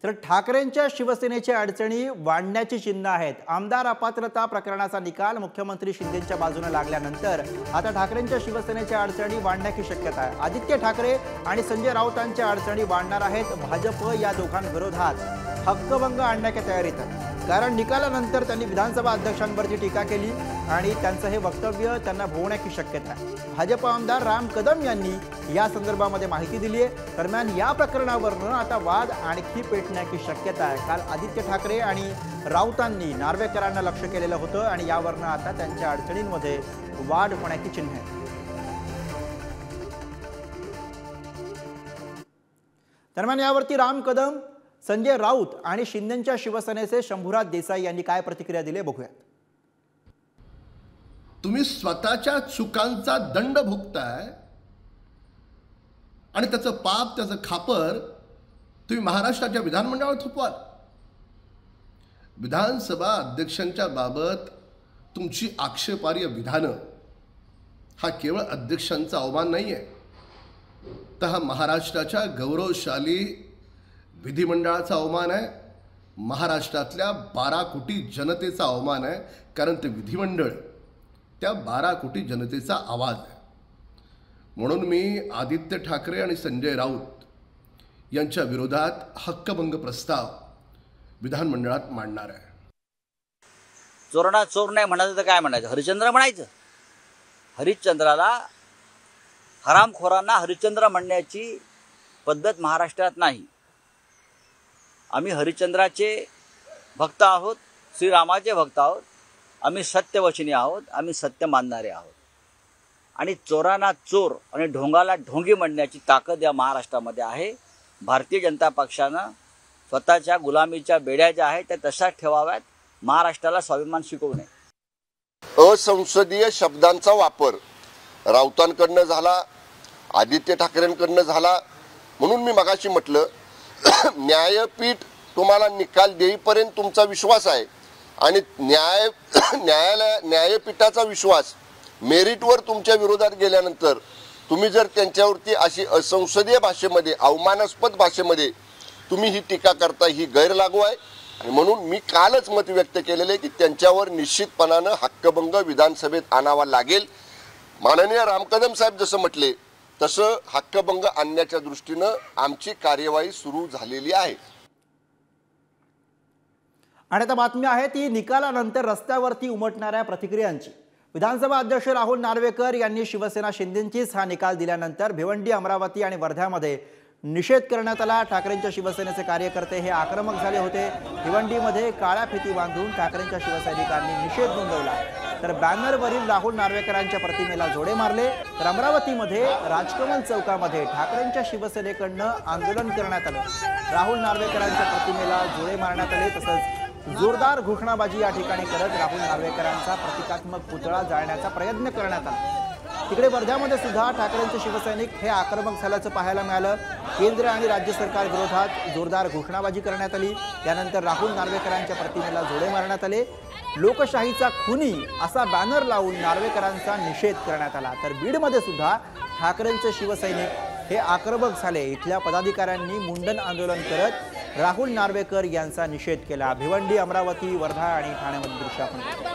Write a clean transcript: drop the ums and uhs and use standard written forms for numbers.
तर ठाकरेंच्या शिवसेनेच्या अडचणी वाढण्याची चिन्ह आहेत। आमदार अपात्रता प्रकरणाचा निकाल मुख्यमंत्री शिंदेंच्या बाजूने लागल्यानंतर आता ठाकरेंच्या शिवसेनेच्या अडचणी वाढण्याची शक्यता आहे। आदित्य ठाकरे आणि संजय राऊतांच्या अडचणी वाढणार आहेत। भाजप या दोघांविरोधात हक्कभंग आणण्याच्या तयारीत आहे, कारण निकालानंतर त्यांनी विधानसभा अध्यक्षांवरची टीका केली आणि त्यांचं हे वक्तव्य त्यांना भोवण्याची शक्यता आहे। भाजप आमदार राम कदम यांनी या संदर्भामध्ये माहिती दिली आहे। दरम्यान या प्रकरणावरून आता वाद आणखी पेटण्याची शक्यता आहे। काल आदित्य ठाकरे आणि राऊतांनी नार्वेकरांना लक्ष केलेलं होतं आणि यावरून आता त्यांच्या अडचणींमध्ये वाढ होण्याची चिन्ह आहे। दरम्यान यावरती राम कदम, संजय राऊत आणि शिंदेंच्या शिवसेनेचे शंभूराज देसाई यांनी काय प्रतिक्रिया दिली बघूयात। तुम्ही स्वतःच्या चुकांचा दंड भोगताय आणि त्याचं पाप, त्याचं खापर तुम्ही महाराष्ट्राच्या विधानमंडळावर थोपवाल। विधानसभा अध्यक्षांच्या बाबत तुमची आक्षेपार्ह विधानं हा केवळ अध्यक्षांचा अवमान नाही आहे, तर हा महाराष्ट्राच्या गौरवशाली विधिमंडळाचा अवमान आहे, महाराष्ट्रातल्या 12 कोटी जनतेचा अवमान आहे, कारण ते विधिमंडळ त्या 12 कोटी जनतेचा आवाज आहे। म्हणून मी आदित्य ठाकरे आणि संजय राऊत यांच्या विरोधात हक्कभंग प्रस्ताव विधानमंडळात मांडणार आहे। चोरणा चोर नाही म्हणायचं तर काय म्हणायचं? हरिश्चंद्र म्हणायचं। हरिश्चंद्राला, हरामखोरांना हरिश्चंद्र म्हणण्याची पद्धत महाराष्ट्रात नाही। आम्ही हरिश्चंद्राचे भक्त आहोत, श्रीरामाचे भक्त आहोत, आम्ही सत्यवचनी आहोत, आम्ही सत्य मानणारे आहोत। आणि चोरांना चोर आणि ढोंगाला ढोंगी म्हणण्याची ताकद या महाराष्ट्रामध्ये आहे। भारतीय जनता पक्षानं स्वतःच्या गुलामीच्या बेड्या ज्या आहेत त्या तशाच ठेवाव्यात, महाराष्ट्राला स्वाभिमान शिकवू नये। असंसदीय शब्दांचा वापर राऊतांकडनं झाला, आदित्य ठाकरेंकडनं झाला, म्हणून मी मगाशी म्हटलं न्यायपीठ तुम्हाला निकाल देईपर्यंत तुमचा विश्वास आहे आणि न्यायपीठाचा विश्वास मेरिटवर तुमच्या विरोधात गेल्यानंतर तुम्ही जर त्यांच्यावरती अशी असंसदीय भाषेमध्ये, अवमानास्पद भाषेमध्ये तुम्ही ही टीका करता, ही गैरलागू आहे। आणि म्हणून मी कालच मत व्यक्त केलेले की त्यांच्यावर निश्चितपणानं हक्कभंग विधानसभेत आणावा लागेल। माननीय राम कदम साहेब जसं म्हटले तसं हक्कभंग आणण्याच्या दृष्टीनं आमची कार्यवाही सुरू झालेली आहे। आणि आता बातमी आहे ती निकालानंतर रस्त्यावरती उमटणाऱ्या प्रतिक्रियांची। विधानसभा अध्यक्ष राहुल नार्वेकर यांनी शिवसेना शिंदेंचीच हा निकाल दिल्यानंतर भिवंडी, अमरावती आणि वर्ध्यामध्ये निषेध करण्यात आला। ठाकरेंच्या शिवसेनेचे कार्यकर्ते हे आक्रमक झाले होते। भिवंडीमध्ये काळ्या फिती बांधून ठाकरेंच्या शिवसैनिकांनी निषेध नोंदवला, तर बॅनरवरील राहुल नार्वेकरांच्या प्रतिमेला जोडे मारले। तर अमरावतीमध्ये राजकमल चौकामध्ये ठाकरेंच्या शिवसेनेकडनं आंदोलन करण्यात आलं, राहुल नार्वेकरांच्या प्रतिमेला जोडे मारण्यात आले, तसंच जोरदार घोषणाबाजी या ठिकाणी करत राहुल नार्वेकरांचा प्रतिकात्मक पुतळा जाळण्याचा प्रयत्न करण्यात आला। तिकडे वर्ध्यामध्ये सुद्धा ठाकरेंचे शिवसैनिक हे आक्रमक झाल्याचं पाहायला मिळालं। केंद्र आणि राज्य सरकार विरोधात जोरदार घोषणाबाजी करण्यात आली, त्यानंतर राहुल नार्वेकरांच्या प्रतिमेला जोडे मारण्यात आले। लोकशाहीचा खुनी असा बॅनर लावून नार्वेकरांचा निषेध करण्यात आला। तर बीडमध्ये सुद्धा ठाकरेंचे शिवसैनिक हे आक्रमक झाले। इथल्या पदाधिकाऱ्यांनी मुंडन आंदोलन करत राहुल नार्वेकर यांचा निषेध केला। भिवंडी, अमरावती, वर्धा आणि ठाण्यामध्ये दृश्य आपण पाहतो।